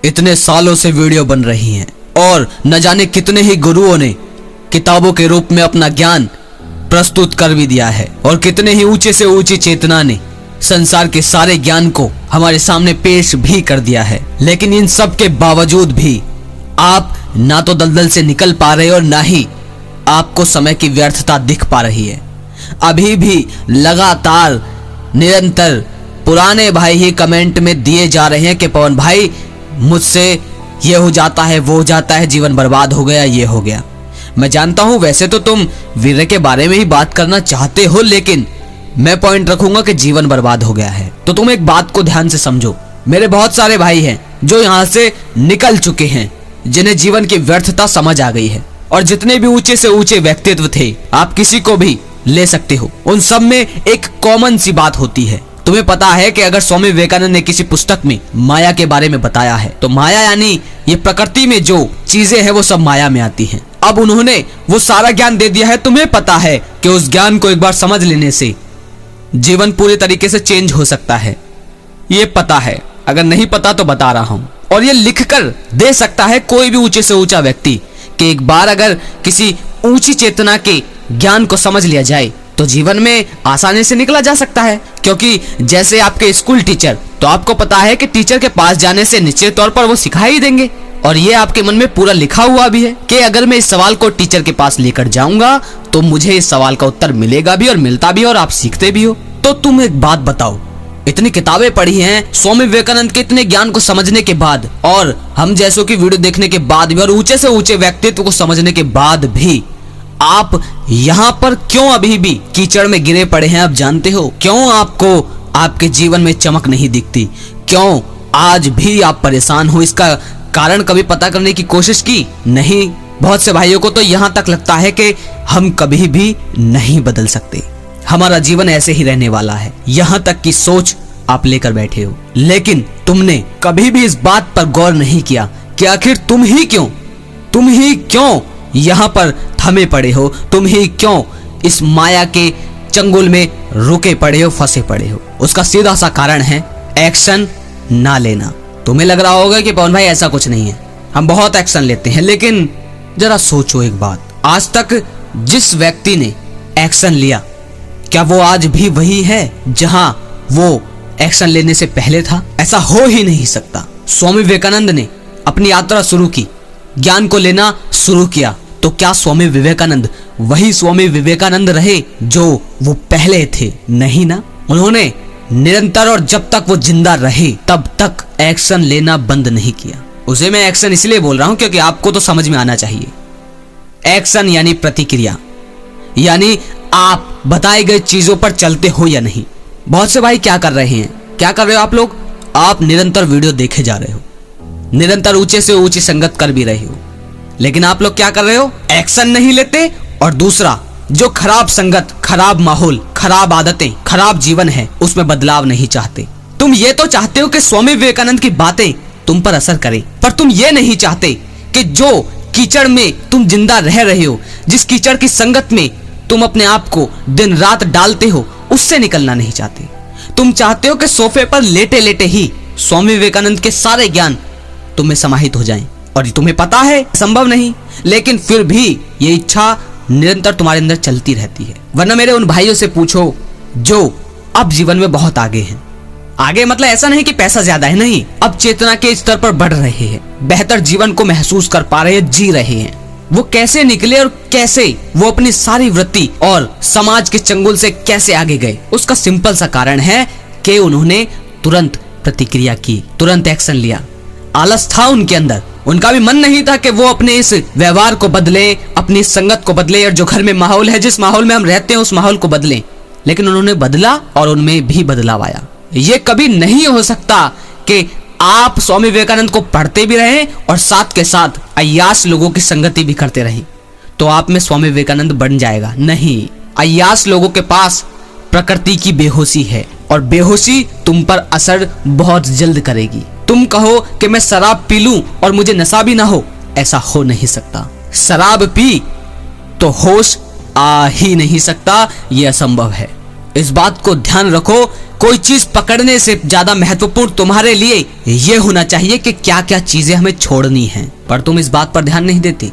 इतने सालों से वीडियो बन रही हैं और न जाने कितने ही गुरुओं ने किताबों के रूप में अपना ज्ञान प्रस्तुत कर भी दिया है और कितने ही ऊंचे से ऊंची चेतना ने संसार के सारे ज्ञान को हमारे सामने पेश भी कर दिया है। लेकिन इन सब के बावजूद भी आप ना तो दलदल से निकल पा रहे और ना ही आपको समय की व्यर्थता दिख पा रही है। अभी भी लगातार निरंतर पुराने भाई ही कमेंट में दिए जा रहे हैं कि पवन भाई मुझसे ये हो जाता है, वो हो जाता है, जीवन बर्बाद हो गया, ये हो गया। मैं जानता हूं वैसे तो तुम वीर्य के बारे में ही बात करना चाहते हो, लेकिन मैं पॉइंट रखूंगा कि जीवन बर्बाद हो गया है। तो तुम एक बात को ध्यान से समझो। मेरे बहुत सारे भाई हैं जो यहाँ से निकल चुके हैं, जिन्हें जीवन की व्यर्थता समझ आ गई है। और जितने भी ऊंचे से ऊंचे व्यक्तित्व थे, आप किसी को भी ले सकते हो, उन सब में एक कॉमन सी बात होती है। तुम्हें पता है कि अगर स्वामी विवेकानंद ने किसी पुस्तक में माया के बारे में बताया है, तो माया यानी ये प्रकृति में जो चीजें हैं वो सब माया में आती हैं। अब उन्होंने वो सारा ज्ञान दे दिया है। तुम्हें पता है कि उस ज्ञान को एक बार समझ लेने से जीवन पूरी तरीके से चेंज हो सकता है। ये पता है, अगर नहीं पता तो बता रहा हूं। और ये लिखकर दे सकता है कोई भी ऊंचे से ऊंचा व्यक्ति कि एक बार अगर किसी ऊंची चेतना के ज्ञान को समझ लिया जाए तो जीवन में आसानी से निकला जा सकता है। क्योंकि जैसे आपके स्कूल टीचर, तो आपको पता है कि टीचर के पास जाने से निश्चित तौर पर वो सिखा ही देंगे। और ये आपके मन में पूरा लिखा हुआ भी है कि अगर मैं इस सवाल को टीचर के पास लेकर जाऊंगा तो मुझे इस सवाल का उत्तर मिलेगा भी और मिलता भी और आप सीखते भी हो। तो तुम एक बात बताओ, इतनी किताबें पढ़ी हैं स्वामी विवेकानंद के इतने ज्ञान को समझने के बाद, और हम जैसों की वीडियो देखने के बाद भी, और ऊंचे से ऊंचे व्यक्तित्व को समझने के बाद भी आप यहाँ पर क्यों अभी भी कीचड़ में गिरे पड़े हैं? आप जानते हो क्यों आपको आपके जीवन में चमक नहीं दिखती? क्यों आज भी आप परेशान हो? इसका कारण कभी पता करने की कोशिश की? नहीं। बहुत से भाइयों को तो यहाँ तक लगता है कि हम कभी भी नहीं बदल सकते, हमारा जीवन ऐसे ही रहने वाला है, यहाँ तक की सोच आप लेकर बैठे हो। लेकिन तुमने कभी भी इस बात पर गौर नहीं किया कि आखिर तुम ही क्यों यहाँ पर थमे पड़े हो? तुम ही क्यों इस माया के चंगुल में रुके पड़े हो, फंसे पड़े हो? उसका सीधा सा कारण है एक्शन ना लेना। तुम्हें लग रहा होगा कि पवन भाई ऐसा कुछ नहीं है, हम बहुत एक्शन लेते हैं, लेकिन जरा सोचो एक बात, आज तक जिस व्यक्ति ने एक्शन लिया, क्या वो आज भी वही है जहां वो एक्शन लेने से पहले था? ऐसा हो ही नहीं सकता। स्वामी विवेकानंद ने अपनी यात्रा शुरू की, ज्ञान को लेना शुरू किया, तो क्या स्वामी विवेकानंद वही स्वामी विवेकानंद रहे जो वो पहले थे? नहीं ना। उन्होंने निरंतर और जब तक वो जिंदा रहे तब तक एक्शन लेना बंद नहीं किया। उसे मैं एक्शन इसलिए बोल रहा हूं क्योंकि आपको तो समझ में आना चाहिए। एक्शन यानी प्रतिक्रिया, यानी आप बताए गए चीजों पर चलते हो या नहीं। बहुत से भाई क्या कर रहे हैं, क्या कर रहे हो आप लोग? आप निरंतर वीडियो देखे जा रहे हो, निरंतर ऊंचे से ऊंची संगत कर भी रहे हो, लेकिन आप लोग क्या कर रहे हो? एक्शन नहीं लेते। और दूसरा, जो खराब संगत, खराब माहौल, खराब आदतें, खराब जीवन है, उसमें बदलाव नहीं चाहते। तुम ये तो चाहते हो कि स्वामी विवेकानंद की बातें तुम पर असर करें, पर तुम ये नहीं चाहते कि जो कीचड़ में तुम जिंदा रह रहे हो, जिस कीचड़ की संगत में तुम अपने आप को दिन रात डालते हो, उससे निकलना नहीं चाहते। तुम चाहते हो कि सोफे पर लेटे लेटे ही स्वामी विवेकानंद के सारे ज्ञान तुम में समाहित हो जाएं। और तुम्हें पता है संभव नहीं, लेकिन फिर भी ये इच्छा निरंतर तुम्हारे अंदर चलती रहती है। वरना मेरे उन भाइयों से पूछो जो अब जीवन में बहुत आगे हैं। आगे मतलब ऐसा नहीं कि पैसा ज्यादा है, नहीं, अब चेतना के स्तर पर बढ़ रहे हैं, बेहतर जीवन को महसूस कर पा रहे हैं, जी रहे हैं। वो कैसे निकले और कैसे वो अपनी सारी वृत्ति और समाज के चंगुल से कैसे आगे गए? उसका सिंपल सा कारण है कि उन्होंने तुरंत प्रतिक्रिया की, तुरंत एक्शन लिया। आलस था उनके अंदर, उनका भी मन नहीं था कि वो अपने इस व्यवहार को बदले, अपनी संगत को बदले, और जो घर में माहौल है, जिस माहौल में हम रहते हैं, उस माहौल को बदले। लेकिन उन्होंने बदला और उनमें भी बदलाव आया। ये कभी नहीं हो सकता कि आप स्वामी विवेकानंद को पढ़ते भी रहें और साथ के साथ अय्यास लोगों की संगति भी करते रहें तो आप में स्वामी विवेकानंद बन जाएगा। नहीं, अय्यास लोगों के पास प्रकृति की बेहोशी है और बेहोशी तुम पर असर बहुत जल्द करेगी। तुम कहो कि मैं शराब पी लूं और मुझे नशा भी ना हो, ऐसा हो नहीं सकता। शराब पी तो होश आ ही नहीं सकता, यह असंभव है। इस बात को ध्यान रखो। कोई चीज पकड़ने से ज्यादा महत्वपूर्ण तुम्हारे लिए ये होना चाहिए कि क्या क्या चीजें हमें छोड़नी हैं, पर तुम इस बात पर ध्यान नहीं देती।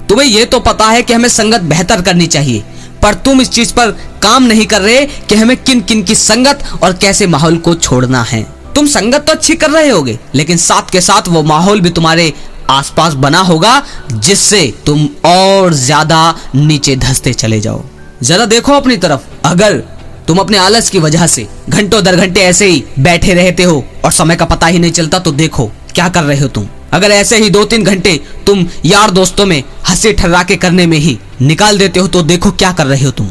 तुम्हें ये तो पता है कि हमें संगत बेहतर करनी चाहिए, पर तुम इस चीज पर काम नहीं कर रहे कि हमें किन किन की संगत और कैसे माहौल को छोड़ना है। तुम संगत तो अच्छी कर रहे होगे, लेकिन साथ के साथ वो माहौल भी तुम्हारे आसपास बना होगा जिससे तुम और ज्यादा नीचे धंसते चले जाओ। जरा देखो अपनी तरफ, अगर तुम अपने आलस की वजह से घंटों दर घंटे ऐसे ही बैठे रहते हो और समय का पता ही नहीं चलता, तो देखो क्या कर रहे हो तुम। अगर ऐसे ही 2-3 घंटे तुम यार दोस्तों में हंसी ठर्राके करने में ही निकाल देते हो, तो देखो क्या कर रहे हो तुम।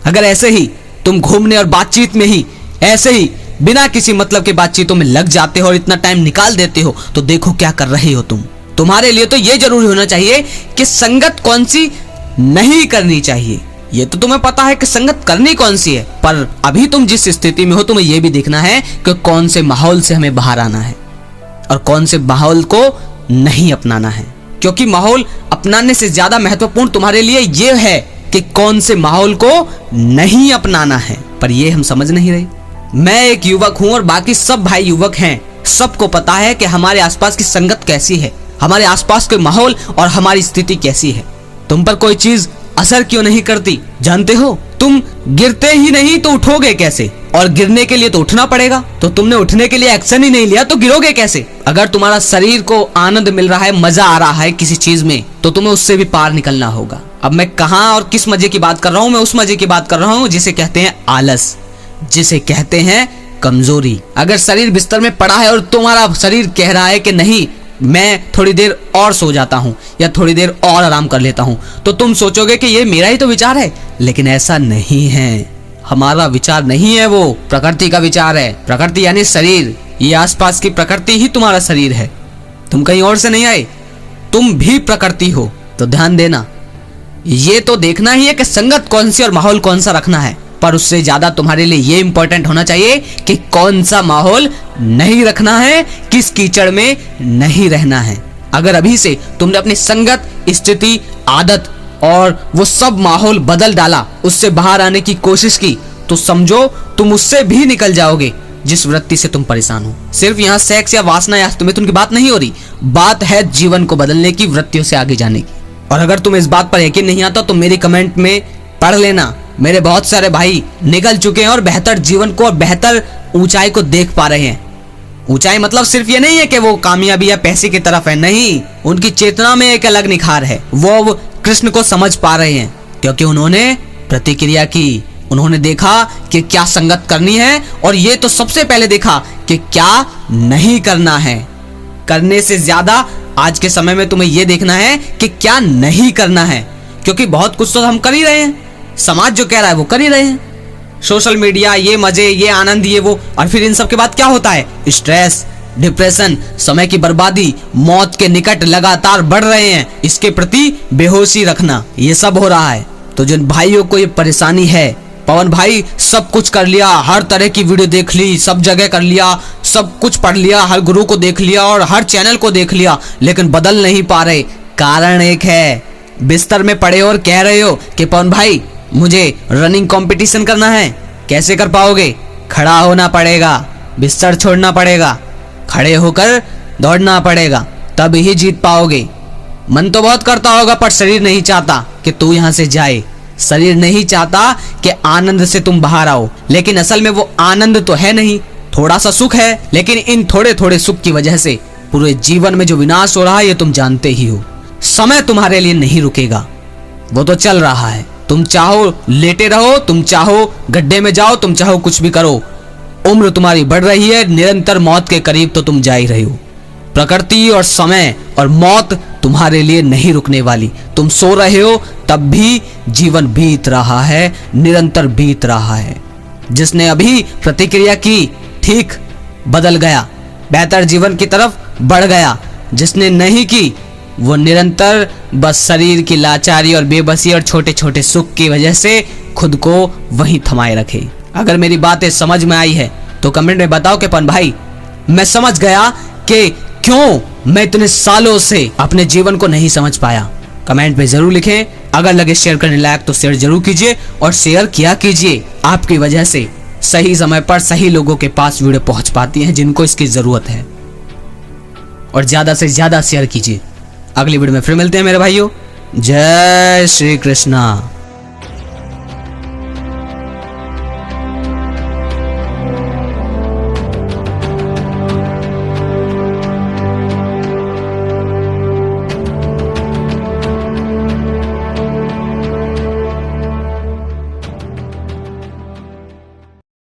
अगर ऐसे ही तुम घूमने और बातचीत में ही ऐसे ही बिना किसी मतलब के बातचीतों में लग जाते हो और इतना टाइम निकाल देते हो, तो देखो क्या कर रहे हो तुम। तुम्हारे लिए तो ये जरूरी होना चाहिए कि संगत कौन सी नहीं करनी चाहिए। ये तो तुम्हें पता है कि संगत करनी कौन सी है, पर अभी तुम जिस स्थिति में हो तुम्हें यह भी देखना है कि कौन से माहौल से हमें बाहर आना है और कौन से माहौल को नहीं अपनाना है। क्योंकि माहौल अपनाने से ज्यादा महत्वपूर्ण तुम्हारे लिए ये है कि कौन से माहौल को नहीं अपनाना है, पर ये हम समझ नहीं रहे। मैं एक युवक हूं और बाकी सब भाई युवक हैं। सबको पता है कि हमारे आसपास की संगत कैसी है, हमारे आसपास के माहौल और हमारी स्थिति कैसी है। तुम पर कोई चीज असर क्यों नहीं करती जानते हो? तुम गिरते ही नहीं तो उठोगे कैसे? और गिरने के लिए तो उठना पड़ेगा, तो तुमने उठने के लिए एक्शन ही नहीं लिया तो गिरोगे कैसे? अगर तुम्हारा शरीर को आनंद मिल रहा है, मजा आ रहा है किसी चीज में, तो तुम्हें उससे भी पार निकलना होगा। अब मैं कहाँ और किस मजे की बात कर रहा हूँ? मैं उस मजे की बात कर रहा हूँ जिसे कहते हैं आलस, जिसे कहते हैं कमजोरी। अगर शरीर बिस्तर में पड़ा है और तुम्हारा शरीर कह रहा है कि नहीं मैं थोड़ी देर और सो जाता हूँ या थोड़ी देर और आराम कर लेता हूँ, तो तुम सोचोगे कि ये मेरा ही तो विचार है, लेकिन ऐसा नहीं है। हमारा विचार नहीं है, वो प्रकृति का विचार है। प्रकृति यानी शरीर, ये आसपास की प्रकृति ही तुम्हारा शरीर है। तुम कहीं और से नहीं आए, तुम भी प्रकृति हो। तो ध्यान देना, ये तो देखना ही है कि संगत कौन सी और माहौल कौन सा रखना है, पर उससे ज्यादा तुम्हारे लिए ये इंपॉर्टेंट होना चाहिए कि कौन सा माहौल नहीं रखना है, किस कीचड़ में नहीं रहना है। अगर अभी से तुमने अपनी संगत, स्थिति, आदत और वो सब माहौल बदल डाला, उससे बाहर आने की कोशिश की, तो समझो तुम उससे भी निकल जाओगे जिस वृत्ति से तुम परेशान हो। सिर्फ यहाँ सेक्स या वासना या तुम्हें की बात नहीं हो रही, बात है जीवन को बदलने की, वृत्तियों से आगे जाने की। और अगर तुम्हें इस बात पर यकीन नहीं आता तो मेरी कमेंट में पढ़ लेना, मेरे बहुत सारे भाई निकल चुके हैं और बेहतर जीवन को और बेहतर ऊंचाई को देख पा रहे हैं। ऊंचाई मतलब सिर्फ ये नहीं है कि वो कामयाबी या पैसे की तरफ है, नहीं, उनकी चेतना में एक अलग निखार है। वो कृष्ण को समझ पा रहे हैं क्योंकि उन्होंने प्रतिक्रिया की, उन्होंने देखा कि क्या संगत करनी है और ये तो सबसे पहले देखा कि क्या नहीं करना है। करने से ज्यादा आज के समय में तुम्हें यह देखना है कि क्या नहीं करना है, क्योंकि बहुत कुछ तो हम कर ही रहे हैं, समाज जो कह रहा है वो कर ही रहे हैं। सोशल मीडिया, ये मजे, ये आनंद, ये वो, और फिर इन सब के बाद क्या होता है? स्ट्रेस, डिप्रेशन, समय की बर्बादी, मौत के निकट लगातार बढ़ रहे हैं, इसके प्रति बेहोशी रखना, ये सब हो रहा है। तो जिन भाइयों को ये परेशानी है, पवन भाई सब कुछ कर लिया, हर तरह की वीडियो देख ली, सब जगह कर लिया, सब कुछ पढ़ लिया, हर गुरु को देख लिया और हर चैनल को देख लिया, लेकिन बदल नहीं पा रहे। कारण एक है, बिस्तर में पड़े और कह रहे हो कि पवन भाई मुझे रनिंग कंपटीशन करना है। कैसे कर पाओगे? खड़ा होना पड़ेगा, बिस्तर छोड़ना पड़ेगा, खड़े होकर दौड़ना पड़ेगा, तब ही जीत पाओगे। मन तो बहुत करता होगा पर शरीर नहीं चाहता कि तू यहाँ से जाए, शरीर नहीं चाहता कि आनंद से तुम बाहर आओ, लेकिन असल में वो आनंद तो है नहीं, थोड़ा सा सुख है, लेकिन इन थोड़े थोड़े सुख की वजह से पूरे जीवन में जो विनाश हो रहा है ये तुम जानते ही हो। समय तुम्हारे लिए नहीं रुकेगा, वो तो चल रहा है। तुम चाहो लेटे रहो, तुम चाहो गड्ढे में जाओ, तुम चाहो कुछ भी करो, उम्र तुम्हारी बढ़ रही है, निरंतर मौत के करीब तो तुम जा ही रहे हो। प्रकृति और समय और मौत तुम्हारे लिए नहीं रुकने वाली। तुम सो रहे हो तब भी जीवन बीत रहा है, निरंतर बीत रहा है। जिसने अभी प्रतिक्रिया की, ठीक, बदल गया, बेहतर जीवन की तरफ बढ़ गया। जिसने नहीं की वो निरंतर बस शरीर की लाचारी और बेबसी और छोटे छोटे सुख की वजह से खुद को वहीं थमाए रखे। अगर मेरी बातें समझ में आई है तो कमेंट में बताओ कि पन भाई मैं समझ गया कि क्यों मैं इतने सालों से अपने जीवन को नहीं समझ पाया। कमेंट में जरूर लिखें। अगर लगे शेयर करने लायक तो शेयर जरूर कीजिए और शेयर किया कीजिए। आपकी वजह से सही समय पर सही लोगों के पास वीडियो पहुंच पाती है जिनको इसकी जरूरत है। और ज्यादा से ज्यादा शेयर कीजिए। अगली वीडियो में फिर मिलते हैं मेरे भाइयों। जय श्री कृष्णा।